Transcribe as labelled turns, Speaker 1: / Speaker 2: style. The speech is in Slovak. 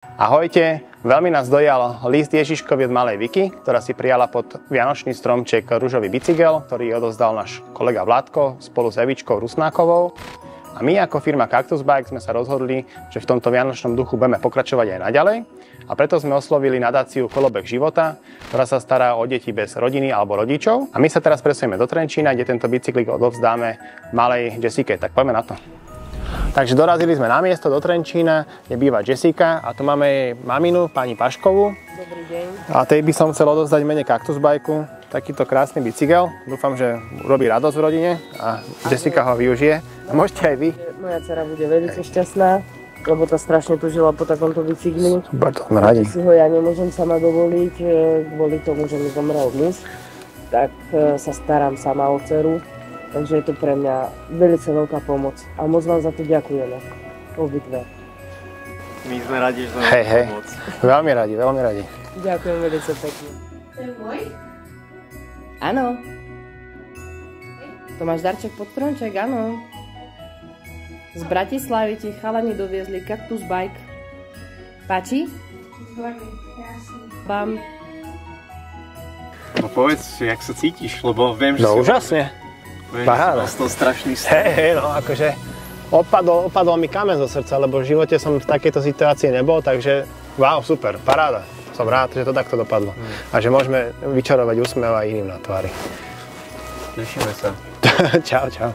Speaker 1: Ahojte, veľmi nás dojal list Ježiškovi od malej Vicky, ktorá si prijala pod vianočný stromček ružový bicykel, ktorý odovzdal náš kolega Vládko spolu s Evičkou Rusnákovou. A my ako firma Cactus Bike sme sa rozhodli, že v tomto vianočnom duchu budeme pokračovať aj naďalej. A preto sme oslovili nadáciu Kolobeh života, ktorá sa stará o deti bez rodiny alebo rodičov. A my sa teraz presunieme do Trenčína, kde tento bicyklik odovzdáme malej Jessike. Tak poďme na to. Takže dorazili sme na miesto do Trenčína, kde býva Jessika a tu máme jej maminu, pani Paškovú.
Speaker 2: Dobrý deň.
Speaker 1: A tej by som chcel odovzdať v mene Cactus Bike takýto krásny bicykel. Dúfam, že urobí radosť v rodine a Jessika ho využije. A môžete aj vy.
Speaker 2: Moja dcera bude veľmi šťastná, lebo tá strašne tužila po takomto bicykli.
Speaker 1: Super, to sme radi.
Speaker 2: Si ho ja nemôžem sama dovoliť, kvôli tomu, že mi zomrel muž, tak sa starám sama o dceru. Takže je to pre mňa veľmi veľká pomoc a moc vám za to ďakujeme. Obidve.
Speaker 3: My sme radi, že sme pomoc.
Speaker 1: Veľmi radi, veľmi radi.
Speaker 2: Ďakujem veľmi pekne.
Speaker 4: To je môj?
Speaker 2: Áno. To máš darček pod stromček, áno. Z Bratislavy ti chalani doviezli Cactus Bike. Páči?
Speaker 4: Veľmi krásny.
Speaker 2: Vám.
Speaker 3: No povedz, jak sa cítiš, lebo viem, že
Speaker 1: No úžasne.
Speaker 3: Paráda. To strašný strach.
Speaker 1: No akože opadol mi kameň zo srdca, lebo v živote som v takejto situácii nebol, takže wow, super, paráda. Som rád, že to takto dopadlo. A že môžeme vyčarovať úsmev aj iným na tvári.
Speaker 3: Tešíme sa.
Speaker 1: Čau, čau.